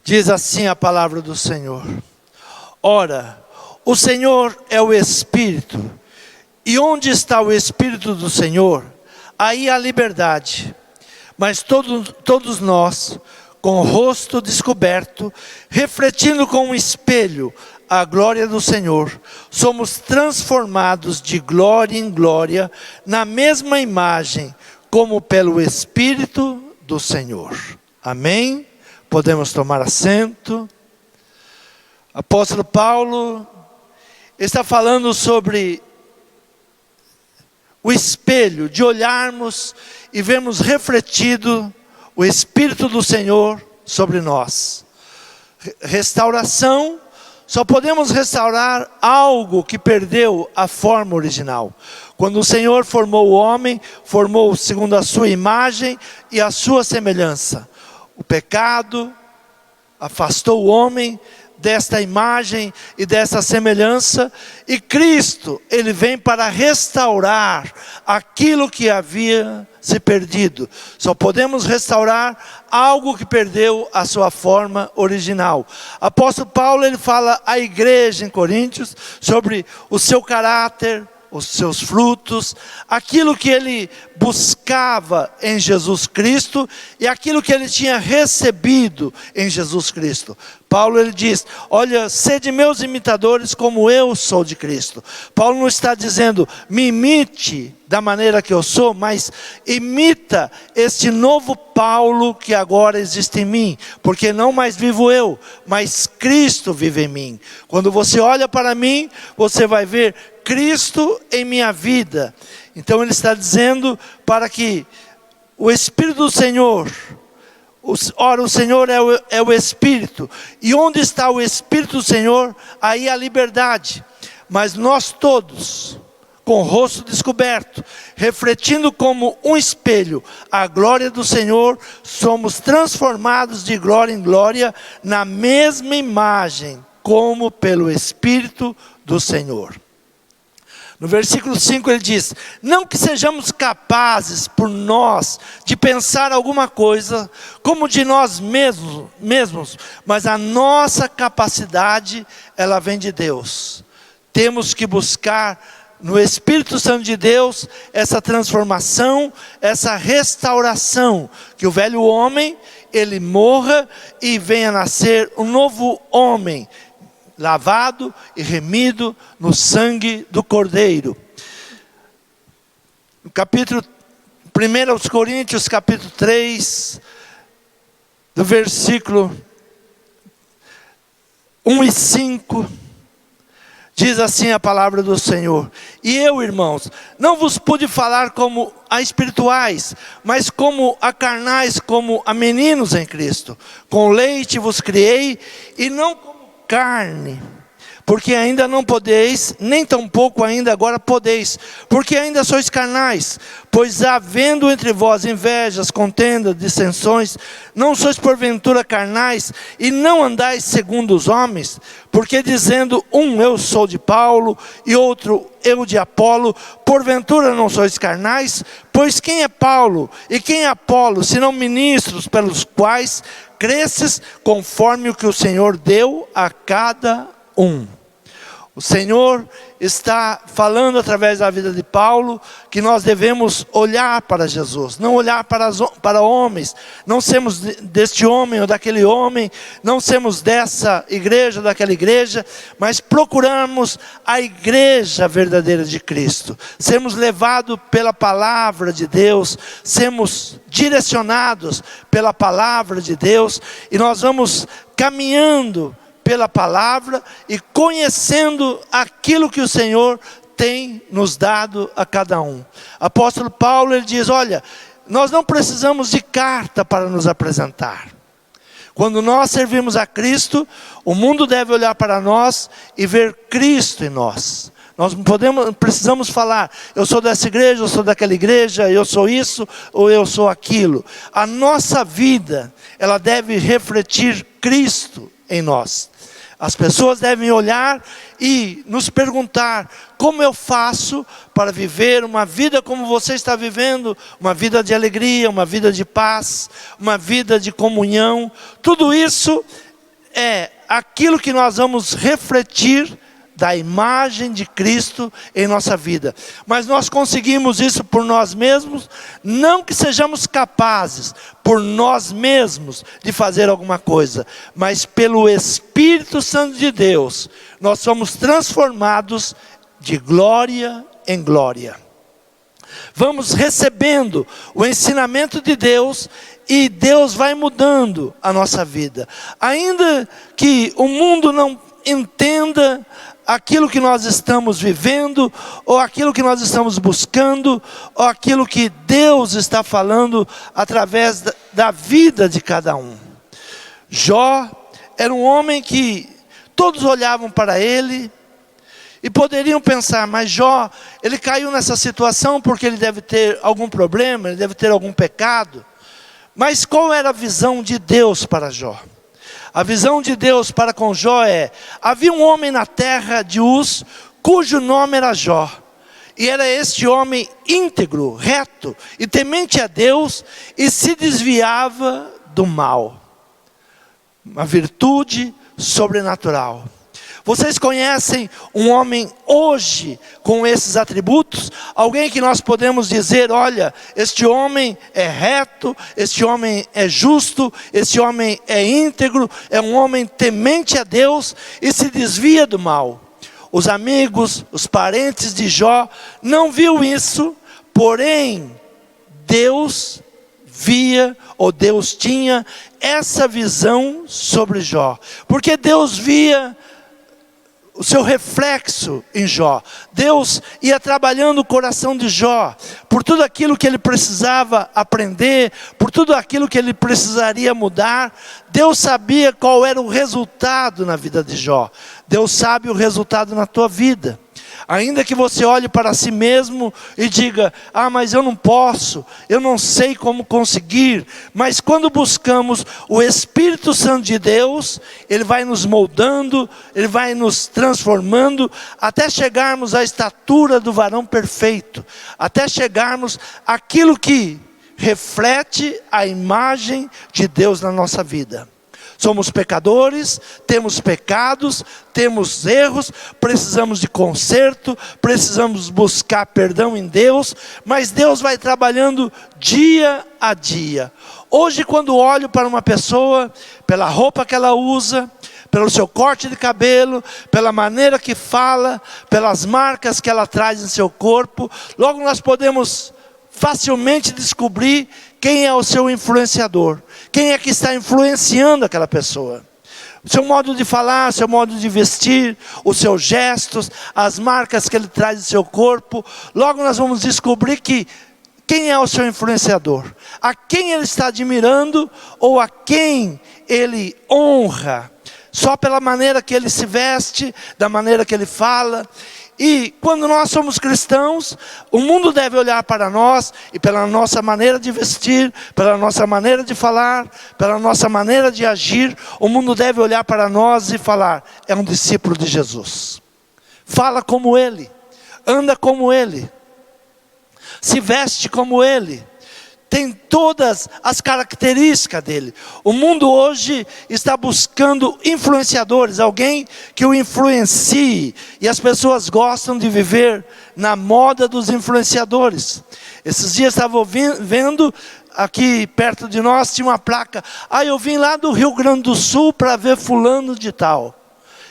Diz assim a palavra do Senhor: ora, o Senhor é o Espírito, e onde está o Espírito do Senhor, aí há liberdade. Mas todos nós, com o rosto descoberto, refletindo com um espelho a glória do Senhor, somos transformados de glória em glória, na mesma imagem, como pelo Espírito do Senhor. Amém? Podemos tomar assento. Apóstolo Paulo está falando sobre o espelho, de olharmos e vermos refletido o Espírito do Senhor sobre nós. Restauração, só podemos restaurar algo que perdeu a forma original. Quando o Senhor formou o homem, formou segundo a sua imagem e a sua semelhança. O pecado afastou o homem desta imagem e dessa semelhança, e Cristo, Ele vem para restaurar aquilo que havia se perdido. Só podemos restaurar algo que perdeu a sua forma original. Apóstolo Paulo, ele fala à igreja em Coríntios sobre o seu caráter, os seus frutos, aquilo que ele buscava em Jesus Cristo e aquilo que ele tinha recebido em Jesus Cristo. Paulo, ele diz: olha, sede meus imitadores como eu sou de Cristo. Paulo não está dizendo, me imite da maneira que eu sou, mas imita este novo Paulo que agora existe em mim, porque não mais vivo eu, mas Cristo vive em mim. Quando você olha para mim, você vai ver Cristo em minha vida. Então ele está dizendo para que o Espírito do Senhor, ora, o Senhor é o Espírito, e onde está o Espírito do Senhor, aí há liberdade. Mas nós todos, com o rosto descoberto, refletindo como um espelho a glória do Senhor, somos transformados de glória em glória, na mesma imagem, como pelo Espírito do Senhor. No versículo 5 ele diz: não que sejamos capazes por nós de pensar alguma coisa como de nós mesmos, mas a nossa capacidade, ela vem de Deus. Temos que buscar no Espírito Santo de Deus essa transformação, essa restauração, que o velho homem, ele morra e venha a nascer um novo homem, lavado e remido no sangue do Cordeiro. No capítulo 1 aos Coríntios, capítulo 3, do versículo 1 e 5, diz assim a palavra do Senhor: e eu, irmãos, não vos pude falar como a espirituais, mas como a carnais, como a meninos em Cristo. Com leite vos criei, e não como carne, porque ainda não podeis, nem tampouco ainda agora podeis, porque ainda sois carnais. Pois havendo entre vós invejas, contendas, dissensões, não sois porventura carnais, e não andais segundo os homens? Porque dizendo um, eu sou de Paulo, e outro, eu de Apolo, porventura não sois carnais? Pois quem é Paulo e quem é Apolo, senão ministros pelos quais cresces, conforme o que o Senhor deu a cada um. O Senhor está falando através da vida de Paulo que nós devemos olhar para Jesus, não olhar para homens, não sermos deste homem ou daquele homem, não sermos dessa igreja ou daquela igreja, mas procurarmos a igreja verdadeira de Cristo, sermos levados pela palavra de Deus, sermos direcionados pela palavra de Deus, e nós vamos caminhando pela palavra e conhecendo aquilo que o Senhor tem nos dado a cada um. Apóstolo Paulo, ele diz: olha, nós não precisamos de carta para nos apresentar. Quando nós servimos a Cristo, o mundo deve olhar para nós e ver Cristo em nós. Nós precisamos falar, eu sou dessa igreja, eu sou daquela igreja, eu sou isso ou eu sou aquilo. A nossa vida, ela deve refletir Cristo em nós. As pessoas devem olhar e nos perguntar: como eu faço para viver uma vida como você está vivendo? Uma vida de alegria, uma vida de paz, uma vida de comunhão. Tudo isso é aquilo que nós vamos refletir da imagem de Cristo em nossa vida. Mas nós conseguimos isso por nós mesmos, não que sejamos capazes por nós mesmos de fazer alguma coisa, mas pelo Espírito Santo de Deus, nós somos transformados de glória em glória. Vamos recebendo o ensinamento de Deus e Deus vai mudando a nossa vida. Ainda que o mundo não entenda aquilo que nós estamos vivendo, ou aquilo que nós estamos buscando, ou aquilo que Deus está falando através da vida de cada um. Jó era um homem que todos olhavam para ele e poderiam pensar, mas Jó, ele caiu nessa situação porque ele deve ter algum problema, ele deve ter algum pecado. Mas qual era a visão de Deus para Jó? A visão de Deus para com Jó é: havia um homem na terra de Uz, cujo nome era Jó. E era este homem íntegro, reto e temente a Deus, e se desviava do mal. Uma virtude sobrenatural. Vocês conhecem um homem hoje com esses atributos? Alguém que nós podemos dizer, olha, este homem é reto, este homem é justo, este homem é íntegro, é um homem temente a Deus e se desvia do mal. Os amigos, os parentes de Jó não viu isso, porém Deus via, ou Deus tinha essa visão sobre Jó. Porque Deus via o seu reflexo em Jó. Deus ia trabalhando o coração de Jó, por tudo aquilo que ele precisava aprender, por tudo aquilo que ele precisaria mudar. Deus sabia qual era o resultado na vida de Jó. Deus sabe o resultado na tua vida. Ainda que você olhe para si mesmo e diga, mas eu não posso, eu não sei como conseguir. Mas quando buscamos o Espírito Santo de Deus, Ele vai nos moldando, Ele vai nos transformando, até chegarmos à estatura do varão perfeito, até chegarmos àquilo que reflete a imagem de Deus na nossa vida. Somos pecadores, temos pecados, temos erros, precisamos de conserto, precisamos buscar perdão em Deus, mas Deus vai trabalhando dia a dia. Hoje, quando olho para uma pessoa, pela roupa que ela usa, pelo seu corte de cabelo, pela maneira que fala, pelas marcas que ela traz em seu corpo, logo nós podemos facilmente descobrir quem é o seu influenciador, quem é que está influenciando aquela pessoa. O seu modo de falar, o seu modo de vestir, os seus gestos, as marcas que ele traz em seu corpo. Logo nós vamos descobrir quem é o seu influenciador, a quem ele está admirando ou a quem ele honra, só pela maneira que ele se veste, da maneira que ele fala. E quando nós somos cristãos, o mundo deve olhar para nós e pela nossa maneira de vestir, pela nossa maneira de falar, pela nossa maneira de agir, o mundo deve olhar para nós e falar, é um discípulo de Jesus. Fala como Ele, anda como Ele, se veste como Ele, tem todas as características dele. O mundo hoje está buscando influenciadores, alguém que o influencie. E as pessoas gostam de viver na moda dos influenciadores. Esses dias estava vendo, aqui perto de nós tinha uma placa. Eu vim lá do Rio Grande do Sul para ver fulano de tal.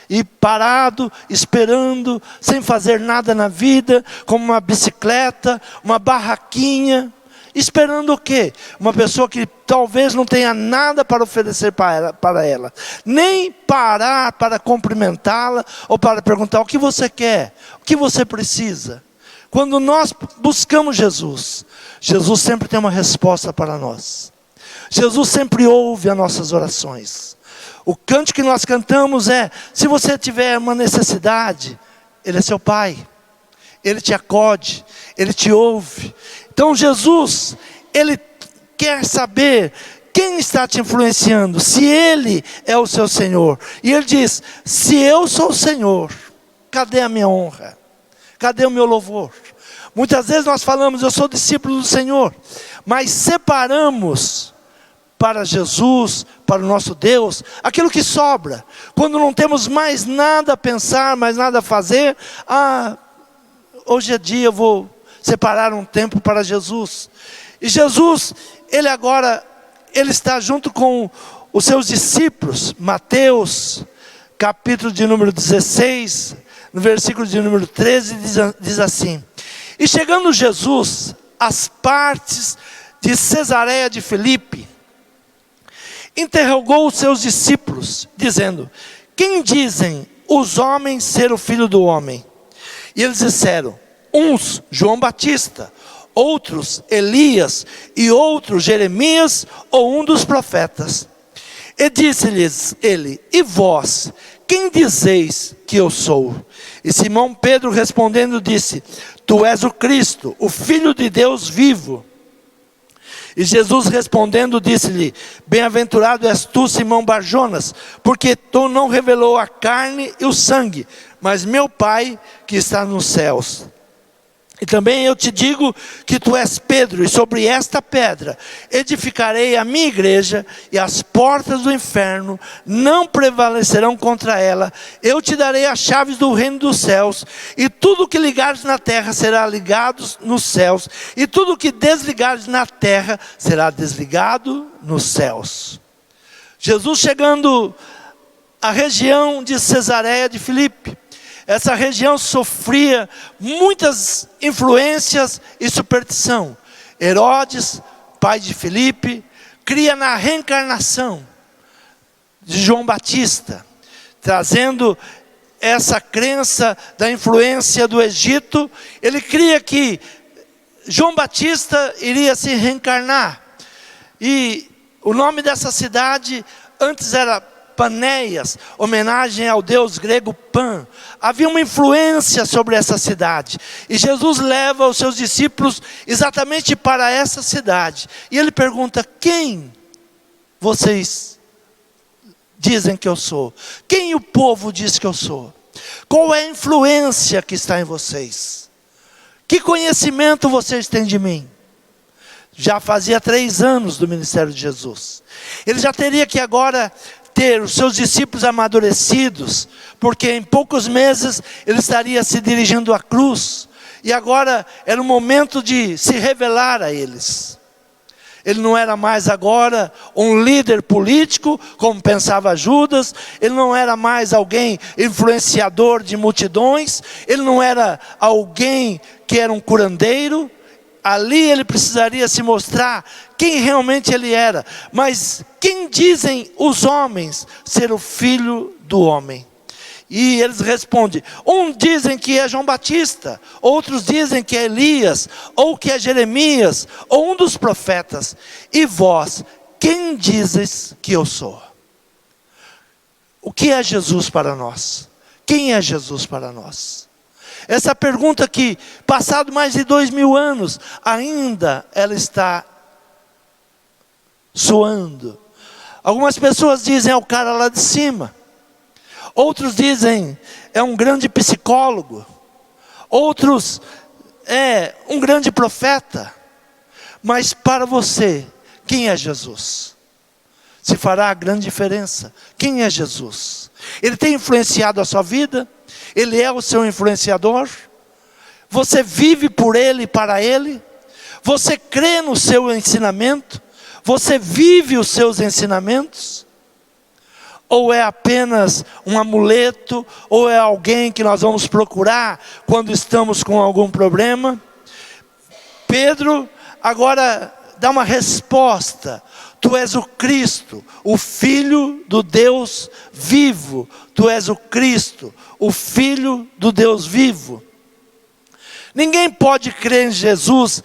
E parado, esperando, sem fazer nada na vida, como uma bicicleta, uma barraquinha. Esperando o quê? Uma pessoa que talvez não tenha nada para oferecer para ela. Nem parar para cumprimentá-la ou para perguntar o que você quer, o que você precisa. Quando nós buscamos Jesus, Jesus sempre tem uma resposta para nós. Jesus sempre ouve as nossas orações. O cântico que nós cantamos é, se você tiver uma necessidade, Ele é seu Pai. Ele te acode, Ele te ouve. Então Jesus, Ele quer saber quem está te influenciando, se Ele é o seu Senhor. E Ele diz, se eu sou o Senhor, cadê a minha honra? Cadê o meu louvor? Muitas vezes nós falamos, eu sou discípulo do Senhor, mas separamos para Jesus, para o nosso Deus, aquilo que sobra. Quando não temos mais nada a pensar, mais nada a fazer, hoje é dia, eu vou separar um tempo para Jesus. E Jesus, ele está junto com os seus discípulos. Mateus, capítulo de número 16, no versículo de número 13, diz assim: e chegando Jesus às partes de Cesareia de Filipe, interrogou os seus discípulos, dizendo: quem dizem os homens ser o Filho do Homem? E eles disseram: uns João Batista, outros Elias, e outros Jeremias ou um dos profetas. E disse-lhes ele: e vós, quem dizeis que eu sou? E Simão Pedro respondendo disse: tu és o Cristo, o Filho de Deus vivo. E Jesus respondendo disse-lhe: bem-aventurado és tu, Simão Barjonas, porque tu não revelou a carne e o sangue, mas meu Pai que está nos céus. E também eu te digo que tu és Pedro, e sobre esta pedra edificarei a minha igreja, e as portas do inferno não prevalecerão contra ela. Eu te darei as chaves do reino dos céus, e tudo que ligares na terra será ligado nos céus, e tudo que desligares na terra será desligado nos céus. Jesus chegando à região de Cesareia de Filipe. Essa região sofria muitas influências e superstição. Herodes, pai de Filipe, cria na reencarnação de João Batista, trazendo essa crença da influência do Egito. Ele cria que João Batista iria se reencarnar. E o nome dessa cidade antes era Panéias, homenagem ao deus grego Pan. Havia uma influência sobre essa cidade. E Jesus leva os seus discípulos exatamente para essa cidade. E ele pergunta: quem vocês dizem que eu sou? Quem o povo diz que eu sou? Qual é a influência que está em vocês? Que conhecimento vocês têm de mim? Já fazia 3 anos do ministério de Jesus. Ele já teria que agora ter os seus discípulos amadurecidos, porque em poucos meses ele estaria se dirigindo à cruz, e agora era o momento de se revelar a eles. Ele não era mais agora um líder político, como pensava Judas. Ele não era mais alguém influenciador de multidões. Ele não era alguém que era um curandeiro. Ali ele precisaria se mostrar quem realmente ele era. Mas quem dizem os homens ser o Filho do Homem? E eles respondem: uns dizem que é João Batista, outros dizem que é Elias, ou que é Jeremias, ou um dos profetas. E vós, quem dizes que eu sou? O que é Jesus para nós? Quem é Jesus para nós? Essa pergunta que, passado mais de 2000 anos, ainda ela está soando. Algumas pessoas dizem: é o cara lá de cima. Outros dizem: é um grande psicólogo. Outros: é um grande profeta. Mas para você, quem é Jesus? Se fará a grande diferença. Quem é Jesus? Ele tem influenciado a sua vida? Ele é o seu influenciador? Você vive por Ele e para Ele? Você crê no seu ensinamento? Você vive os seus ensinamentos? Ou é apenas um amuleto? Ou é alguém que nós vamos procurar quando estamos com algum problema? Pedro agora dá uma resposta: tu és o Cristo, o Filho do Deus vivo. Tu és o Cristo, o Filho do Deus vivo. Ninguém pode crer em Jesus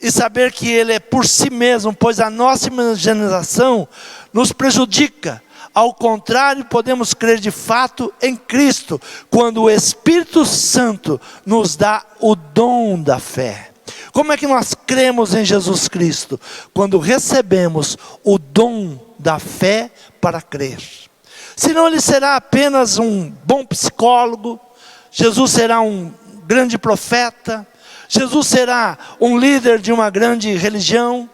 e saber que Ele é por si mesmo, pois a nossa imaginação nos prejudica. Ao contrário, podemos crer de fato em Cristo, quando o Espírito Santo nos dá o dom da fé. Como é que nós cremos em Jesus Cristo? Quando recebemos o dom da fé para crer. Senão ele será apenas um bom psicólogo, Jesus será um grande profeta, Jesus será um líder de uma grande religião,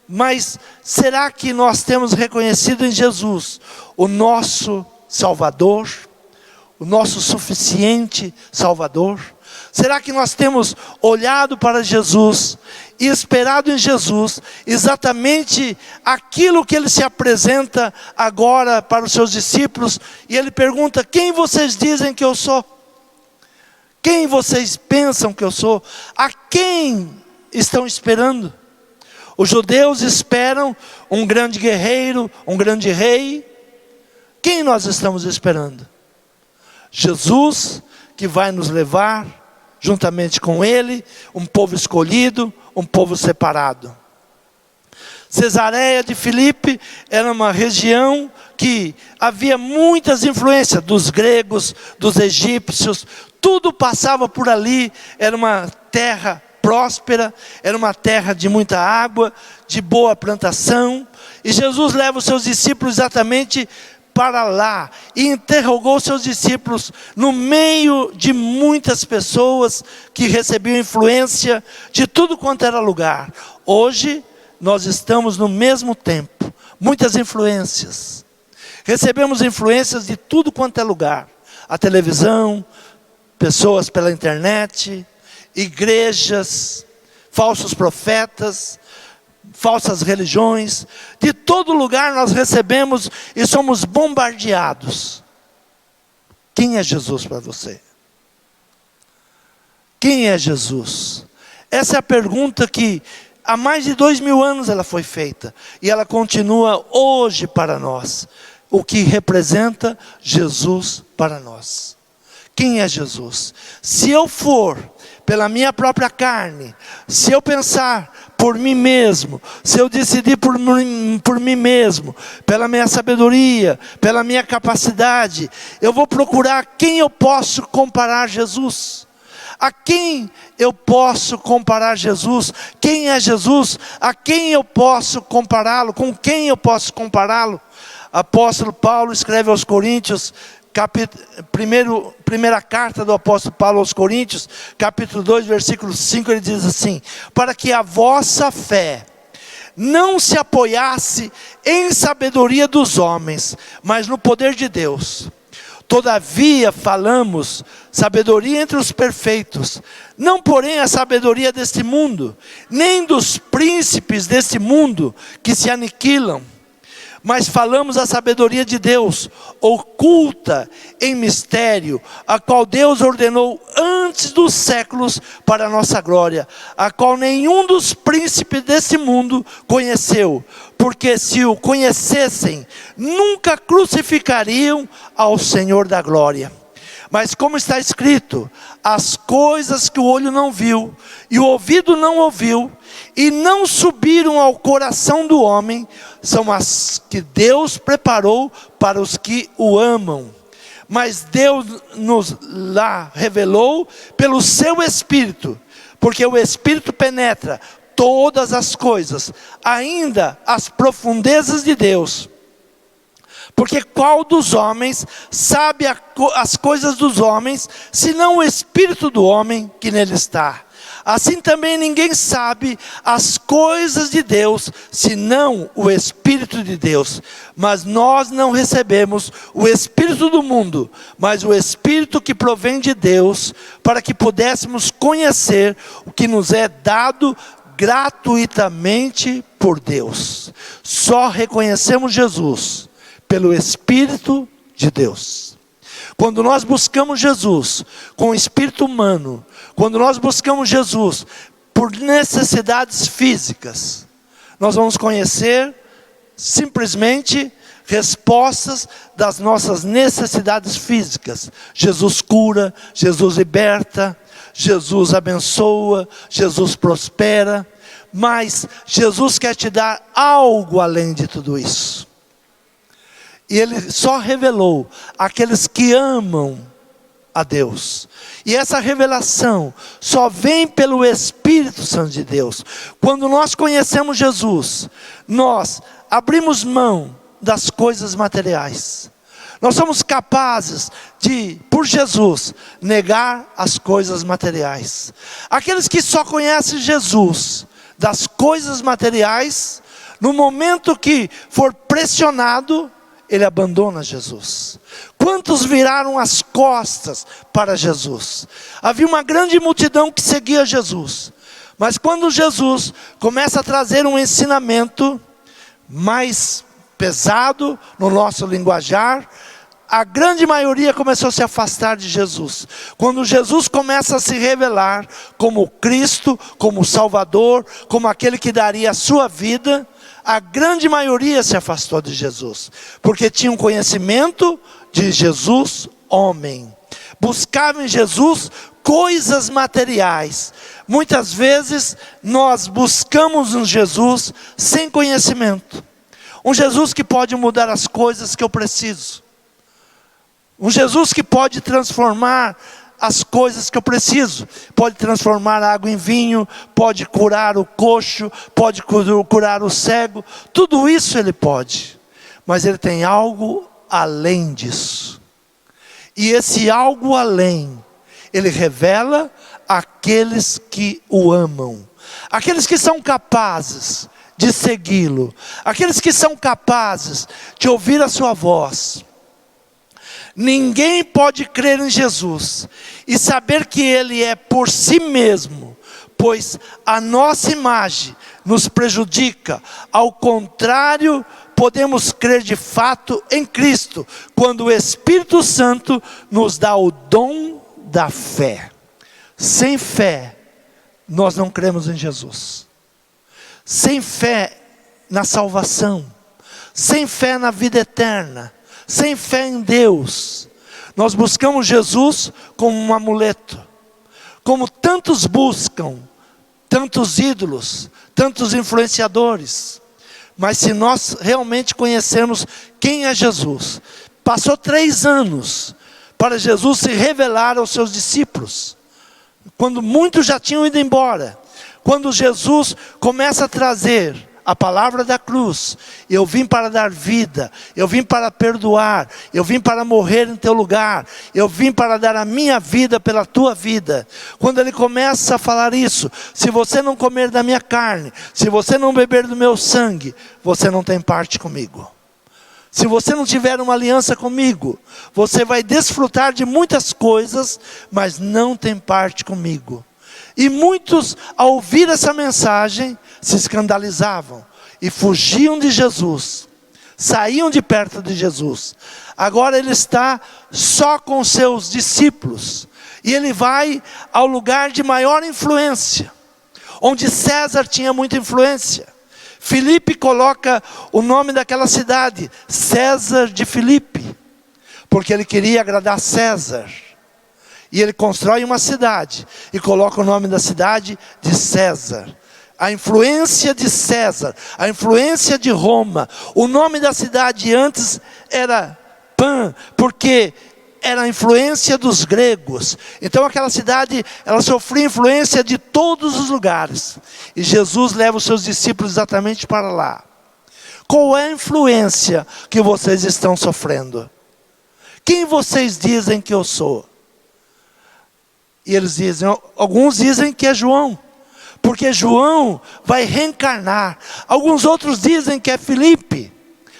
Mas será que nós temos reconhecido em Jesus o nosso Salvador? O nosso suficiente Salvador? Será que nós temos olhado para Jesus e esperado em Jesus exatamente aquilo que Ele se apresenta agora para os seus discípulos? E Ele pergunta: quem vocês dizem que eu sou? Quem vocês pensam que eu sou? A quem estão esperando? Os judeus esperam um grande guerreiro, um grande rei. Quem nós estamos esperando? Jesus, que vai nos levar, juntamente com Ele, um povo escolhido, um povo separado. Cesareia de Filipe era uma região que havia muitas influências dos gregos, dos egípcios, tudo passava por ali. Era uma terra próspera, era uma terra de muita água, de boa plantação, e Jesus leva os seus discípulos exatamente para lá, e interrogou seus discípulos no meio de muitas pessoas que recebiam influência de tudo quanto era lugar. Hoje nós estamos no mesmo tempo, muitas influências, recebemos influências de tudo quanto é lugar, a televisão, pessoas pela internet, igrejas, falsos profetas, falsas religiões, de todo lugar nós recebemos e somos bombardeados. Quem é Jesus para você? Quem é Jesus? Essa é a pergunta que há mais de 2000 anos ela foi feita, e ela continua hoje para nós. O que representa Jesus para nós? Quem é Jesus? Se eu for pela minha própria carne, se eu pensar por mim mesmo, se eu decidir por mim mesmo, pela minha sabedoria, pela minha capacidade, eu vou procurar quem eu posso comparar Jesus. A quem eu posso comparar Jesus? Quem é Jesus? A quem eu posso compará-lo? Com quem eu posso compará-lo? Apóstolo Paulo escreve aos Coríntios, primeira carta do apóstolo Paulo aos Coríntios, capítulo 2, versículo 5, ele diz assim: para que a vossa fé não se apoiasse em sabedoria dos homens, mas no poder de Deus. Todavia falamos sabedoria entre os perfeitos, não porém a sabedoria deste mundo, nem dos príncipes deste mundo que se aniquilam, mas falamos a sabedoria de Deus, oculta em mistério, a qual Deus ordenou antes dos séculos para a nossa glória, a qual nenhum dos príncipes desse mundo conheceu, porque se o conhecessem, nunca crucificariam ao Senhor da glória. Mas como está escrito, as coisas que o olho não viu, e o ouvido não ouviu, e não subiram ao coração do homem, são as que Deus preparou para os que o amam. Mas Deus nos lá revelou pelo seu Espírito, porque o Espírito penetra todas as coisas, ainda as profundezas de Deus. Porque qual dos homens sabe as coisas dos homens, senão o Espírito do homem que nele está? Assim também ninguém sabe as coisas de Deus, senão o Espírito de Deus. Mas nós não recebemos o Espírito do mundo, mas o Espírito que provém de Deus, para que pudéssemos conhecer o que nos é dado gratuitamente por Deus. Só reconhecemos Jesus pelo Espírito de Deus. Quando nós buscamos Jesus com o espírito humano, quando nós buscamos Jesus por necessidades físicas, nós vamos conhecer simplesmente respostas das nossas necessidades físicas. Jesus cura, Jesus liberta, Jesus abençoa, Jesus prospera, mas Jesus quer te dar algo além de tudo isso. E Ele só revelou aqueles que amam a Deus. E essa revelação só vem pelo Espírito Santo de Deus. Quando nós conhecemos Jesus, nós abrimos mão das coisas materiais. Nós somos capazes de, por Jesus, negar as coisas materiais. Aqueles que só conhecem Jesus das coisas materiais, No momento que for pressionado, ele abandona Jesus. Quantos viraram as costas para Jesus? Havia uma grande multidão que seguia Jesus. Mas quando Jesus começa a trazer um ensinamento mais pesado no nosso linguajar, a grande maioria começou a se afastar de Jesus. Quando Jesus começa a se revelar como Cristo, como Salvador, como aquele que daria a sua vida, a grande maioria se afastou de Jesus, porque tinha um conhecimento de Jesus homem. Buscava em Jesus coisas materiais. Muitas vezes nós buscamos um Jesus sem conhecimento. Um Jesus que pode mudar as coisas que eu preciso. Um Jesus que pode transformar as coisas que eu preciso. Pode transformar a água em vinho, pode curar o coxo, pode curar o cego. Tudo isso ele pode. Mas ele tem algo além disso. E esse algo além, ele revela àqueles que o amam. Aqueles que são capazes de segui-lo. Aqueles que são capazes de ouvir a sua voz. Ninguém pode crer em Jesus e saber que Ele é por si mesmo, pois a nossa imagem nos prejudica. Ao contrário, podemos crer de fato em Cristo, quando o Espírito Santo nos dá o dom da fé. Sem fé, nós não cremos em Jesus. Sem fé na salvação, sem fé na vida eterna, sem fé em Deus, nós buscamos Jesus como um amuleto, como tantos buscam, tantos ídolos, tantos influenciadores. Mas se nós realmente conhecermos quem é Jesus, passou 3 anos para Jesus se revelar aos seus discípulos, quando muitos já tinham ido embora, quando Jesus começa a trazer a palavra da cruz: eu vim para dar vida, eu vim para perdoar, eu vim para morrer em teu lugar, eu vim para dar a minha vida pela tua vida. Quando ele começa a falar isso: se você não comer da minha carne, se você não beber do meu sangue, você não tem parte comigo. Se você não tiver uma aliança comigo, você vai desfrutar de muitas coisas, mas não tem parte comigo. E muitos, ao ouvir essa mensagem, se escandalizavam e fugiam de Jesus, saíam de perto de Jesus. Agora ele está só com seus discípulos, e ele vai ao lugar de maior influência, onde César tinha muita influência. Filipe coloca o nome daquela cidade, César de Filipe, porque ele queria agradar César. E ele constrói uma cidade e coloca o nome da cidade de César. A influência de César, a influência de Roma. O nome da cidade antes era Pan, porque era a influência dos gregos. Então aquela cidade, ela sofria influência de todos os lugares. E Jesus leva os seus discípulos exatamente para lá. Qual é a influência que vocês estão sofrendo? Quem vocês dizem que eu sou? E eles dizem, alguns dizem que é João, porque João vai reencarnar. Alguns outros dizem que é Filipe,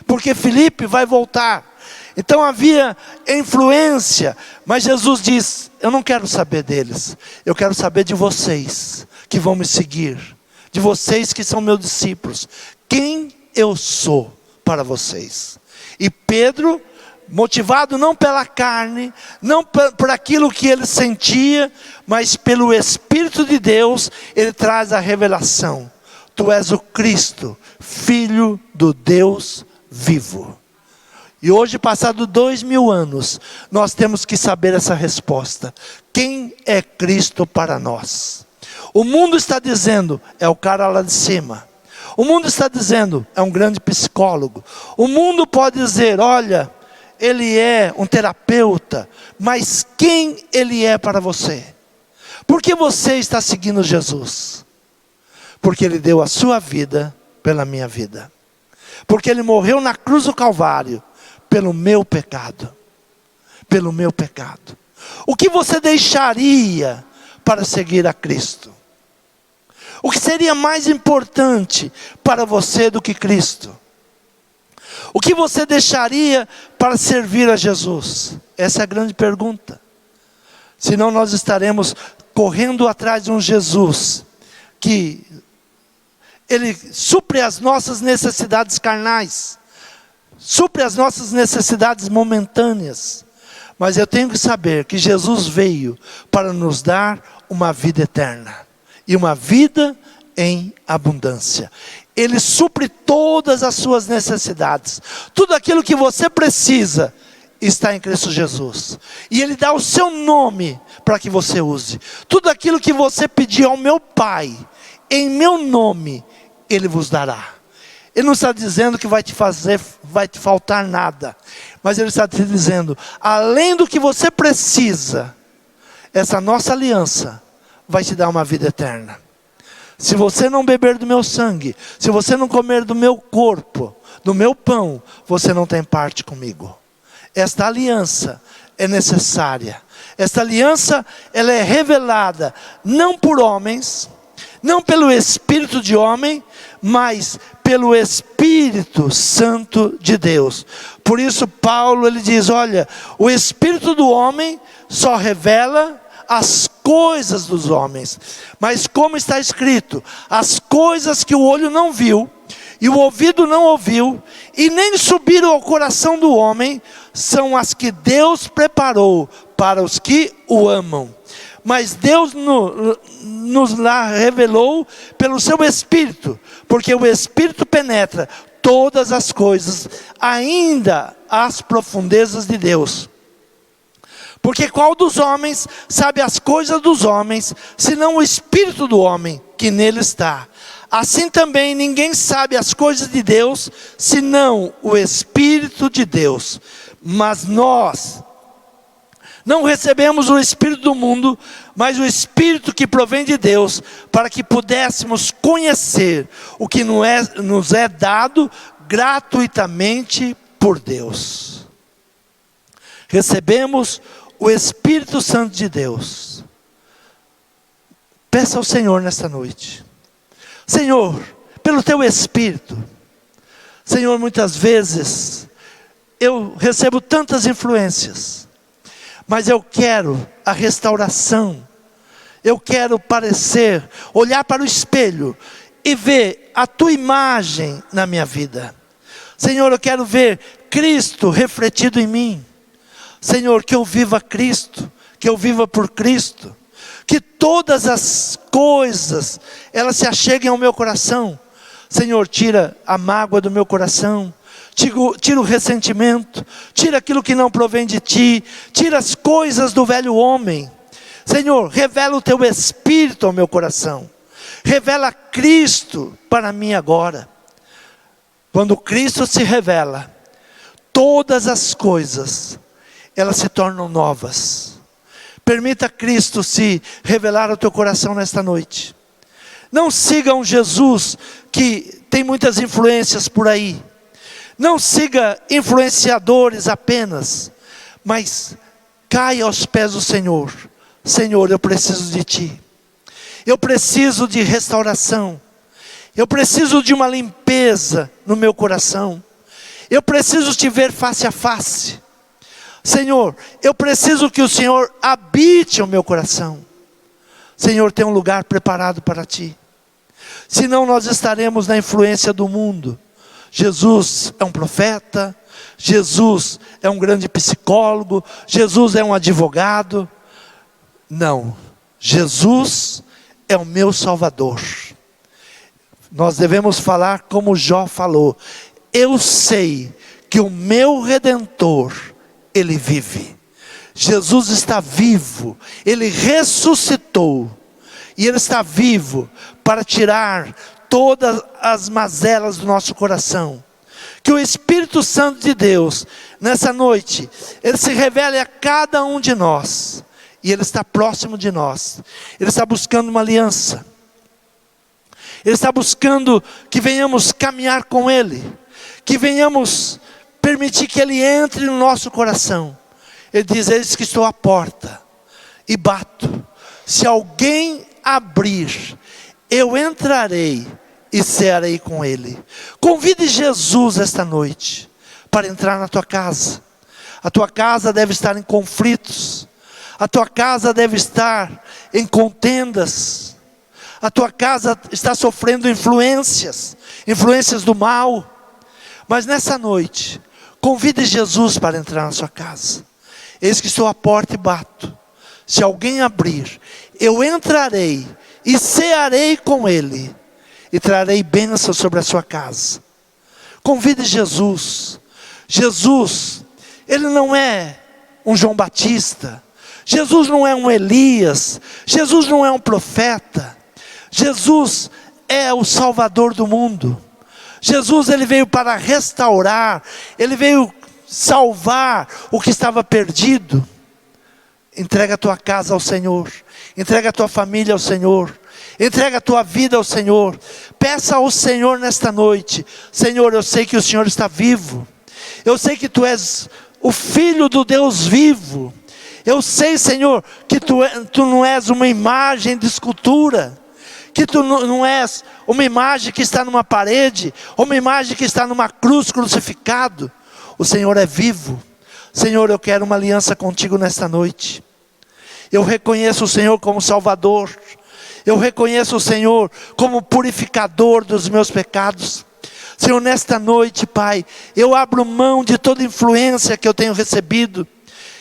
porque Filipe vai voltar. Então havia influência, mas Jesus diz: eu não quero saber deles, eu quero saber de vocês que vão me seguir, de vocês que são meus discípulos. Quem eu sou para vocês? E Pedro, motivado não pela carne, não por aquilo que ele sentia, mas pelo Espírito de Deus, ele traz a revelação: tu és o Cristo, Filho do Deus vivo. E hoje, passado 2000 anos, nós temos que saber essa resposta: quem é Cristo para nós? O mundo está dizendo, é o cara lá de cima. O mundo está dizendo, é um grande psicólogo. O mundo pode dizer, olha, ele é um terapeuta, mas quem ele é para você? Por que você está seguindo Jesus? Porque ele deu a sua vida pela minha vida. Porque ele morreu na cruz do Calvário pelo meu pecado. Pelo meu pecado. O que você deixaria para seguir a Cristo? O que seria mais importante para você do que Cristo? O que você deixaria para servir a Jesus? Essa é a grande pergunta. Senão nós estaremos correndo atrás de um Jesus que Ele supre as nossas necessidades carnais, supre as nossas necessidades momentâneas. Mas eu tenho que saber que Jesus veio para nos dar uma vida eterna. E uma vida em abundância. Ele supre todas as suas necessidades. Tudo aquilo que você precisa está em Cristo Jesus. E Ele dá o seu nome para que você use. Tudo aquilo que você pedir ao meu Pai, em meu nome, Ele vos dará. Ele não está dizendo que vai te faltar nada. Mas Ele está te dizendo, além do que você precisa, essa nossa aliança vai te dar uma vida eterna. Se você não beber do meu sangue, se você não comer do meu corpo, do meu pão, você não tem parte comigo. Esta aliança é necessária. Esta aliança, ela é revelada não por homens, não pelo espírito de homem, mas pelo Espírito Santo de Deus. Por isso Paulo, ele diz, olha, o espírito do homem só revela as coisas dos homens, mas como está escrito, as coisas que o olho não viu, e o ouvido não ouviu, e nem subiram ao coração do homem, são as que Deus preparou para os que o amam. Mas Deus nos lá revelou pelo seu Espírito, porque o Espírito penetra todas as coisas, ainda as profundezas de Deus. Porque qual dos homens sabe as coisas dos homens, senão o Espírito do homem que nele está? Assim também ninguém sabe as coisas de Deus, senão o Espírito de Deus. Mas nós não recebemos o Espírito do mundo, mas o Espírito que provém de Deus, para que pudéssemos conhecer o que nos é dado gratuitamente por Deus. Recebemos o Espírito Santo de Deus. Peça ao Senhor nesta noite. Senhor, pelo Teu Espírito. Senhor, muitas vezes eu recebo tantas influências, mas eu quero a restauração. Eu quero olhar para o espelho e ver a Tua imagem na minha vida. Senhor, eu quero ver Cristo refletido em mim. Senhor, que eu viva Cristo, que eu viva por Cristo, que todas as coisas, elas se acheguem ao meu coração. Senhor, tira a mágoa do meu coração, tira o ressentimento, tira aquilo que não provém de Ti, tira as coisas do velho homem. Senhor, revela o Teu Espírito ao meu coração, revela Cristo para mim agora. Quando Cristo se revela, todas as coisas, elas se tornam novas. Permita Cristo se revelar ao teu coração nesta noite. Não siga um Jesus que tem muitas influências por aí. Não siga influenciadores apenas, mas caia aos pés do Senhor. Senhor, eu preciso de Ti. Eu preciso de restauração. Eu preciso de uma limpeza no meu coração. Eu preciso Te ver face a face. Senhor, eu preciso que o Senhor habite o meu coração. Senhor, tem um lugar preparado para Ti. Senão nós estaremos na influência do mundo. Jesus é um profeta, Jesus é um grande psicólogo, Jesus é um advogado. Não, Jesus é o meu Salvador. Nós devemos falar como Jó falou: eu sei que o meu Redentor, Ele vive. Jesus está vivo, Ele ressuscitou, e Ele está vivo para tirar todas as mazelas do nosso coração. Que o Espírito Santo de Deus, nessa noite, Ele se revele a cada um de nós, e Ele está próximo de nós. Ele está buscando uma aliança, Ele está buscando que venhamos caminhar com Ele, que venhamos permitir que Ele entre no nosso coração. Ele diz: eis que estou à porta e bato. Se alguém abrir, eu entrarei e cearei com Ele. Convide Jesus esta noite para entrar na tua casa. A tua casa deve estar em conflitos. A tua casa deve estar em contendas. A tua casa está sofrendo influências do mal. Mas nessa noite, convide Jesus para entrar na sua casa. Eis que estou à porta e bato. Se alguém abrir, eu entrarei e cearei com ele, e trarei bênção sobre a sua casa. Convide Jesus. Jesus, Ele não é um João Batista. Jesus não é um Elias. Jesus não é um profeta. Jesus é o Salvador do mundo. Jesus, Ele veio para restaurar. Ele veio salvar o que estava perdido. Entrega a tua casa ao Senhor. Entrega a tua família ao Senhor. Entrega a tua vida ao Senhor. Peça ao Senhor nesta noite: Senhor, eu sei que o Senhor está vivo. Eu sei que Tu és o Filho do Deus vivo. Eu sei, Senhor, que Tu não és uma imagem de escultura. Que Tu não és uma imagem que está numa parede, ou uma imagem que está numa cruz crucificado. O Senhor é vivo. Senhor, eu quero uma aliança contigo nesta noite. Eu reconheço o Senhor como Salvador. Eu reconheço o Senhor como purificador dos meus pecados. Senhor, nesta noite, Pai, eu abro mão de toda influência que eu tenho recebido.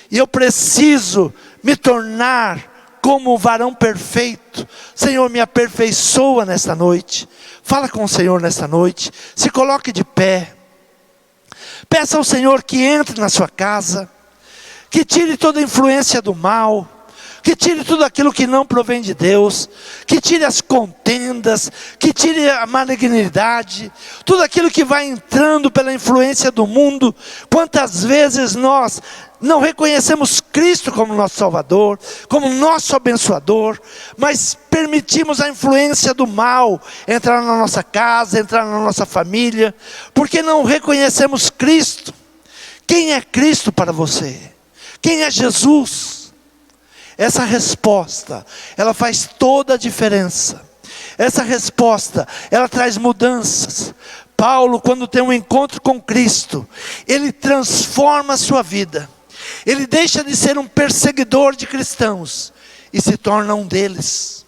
E eu preciso me tornar como o varão perfeito. Senhor, me aperfeiçoa nesta noite. Fala com o Senhor nesta noite. Se coloque de pé. Peça ao Senhor que entre na sua casa, que tire toda a influência do mal, que tire tudo aquilo que não provém de Deus, que tire as contendas, que tire a malignidade, tudo aquilo que vai entrando pela influência do mundo. Quantas vezes nós não reconhecemos Cristo como nosso Salvador, como nosso abençoador, mas permitimos a influência do mal entrar na nossa casa, entrar na nossa família, porque não reconhecemos Cristo. Quem é Cristo para você? Quem é Jesus? Essa resposta, ela faz toda a diferença. Essa resposta, ela traz mudanças. Paulo, quando tem um encontro com Cristo, ele transforma a sua vida. Ele deixa de ser um perseguidor de cristãos e se torna um deles.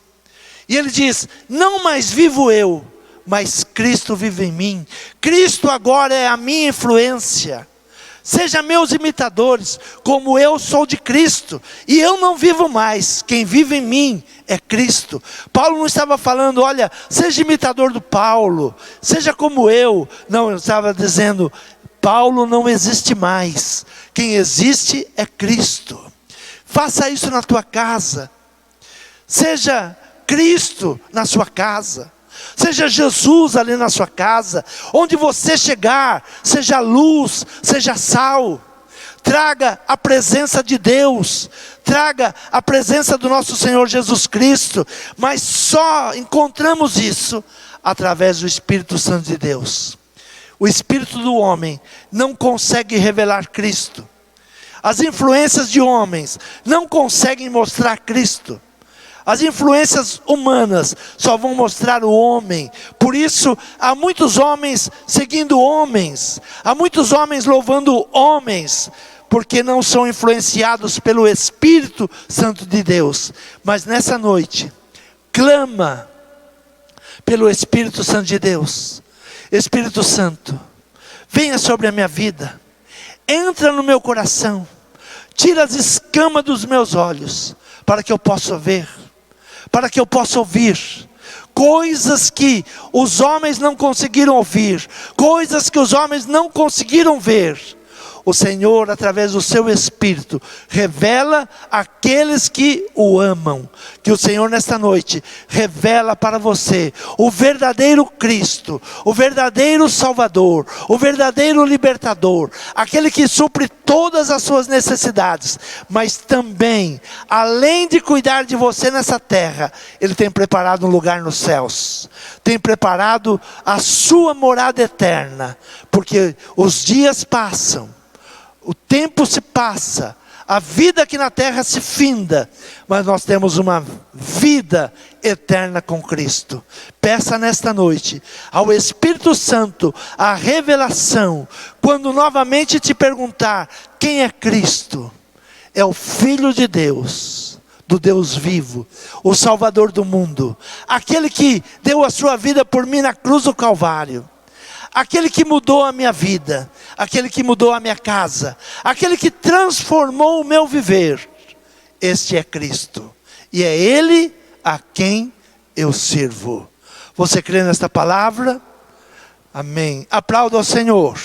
E ele diz: não mais vivo eu, mas Cristo vive em mim. Cristo agora é a minha influência. Sejam meus imitadores, como eu sou de Cristo. E eu não vivo mais, quem vive em mim é Cristo. Paulo não estava falando: olha, seja imitador do Paulo, seja como eu. Não, ele estava dizendo: Paulo não existe mais. Quem existe é Cristo. Faça isso na tua casa. Seja Cristo na sua casa. Seja Jesus ali na sua casa. Onde você chegar, seja luz, seja sal. Traga a presença de Deus. Traga a presença do nosso Senhor Jesus Cristo. Mas só encontramos isso através do Espírito Santo de Deus. O espírito do homem não consegue revelar Cristo. As influências de homens não conseguem mostrar Cristo. As influências humanas só vão mostrar o homem. Por isso, há muitos homens seguindo homens. Há muitos homens louvando homens, porque não são influenciados pelo Espírito Santo de Deus. Mas nessa noite, clama pelo Espírito Santo de Deus. Espírito Santo, venha sobre a minha vida. Entra no meu coração. Tira as escamas dos meus olhos, para que eu possa ver, para que eu possa ouvir coisas que os homens não conseguiram ouvir, coisas que os homens não conseguiram ver. O Senhor, através do seu Espírito, revela àqueles que o amam. Que o Senhor nesta noite revela para você o verdadeiro Cristo, o verdadeiro Salvador, o verdadeiro Libertador, aquele que supre todas as suas necessidades, mas também, além de cuidar de você nessa terra, Ele tem preparado um lugar nos céus, tem preparado a sua morada eterna, porque os dias passam, o tempo se passa, A vida aqui na terra se finda, mas nós temos uma vida eterna com Cristo. Peça nesta noite ao Espírito Santo a revelação, quando novamente te perguntar: quem é Cristo? É o Filho de Deus, do Deus vivo, o Salvador do mundo, aquele que deu a sua vida por mim na cruz do Calvário, aquele que mudou a minha vida, aquele que mudou a minha casa, aquele que transformou o meu viver. Este é Cristo, e é Ele a quem eu sirvo. Você crê nesta palavra? Amém. Aplauda ao Senhor.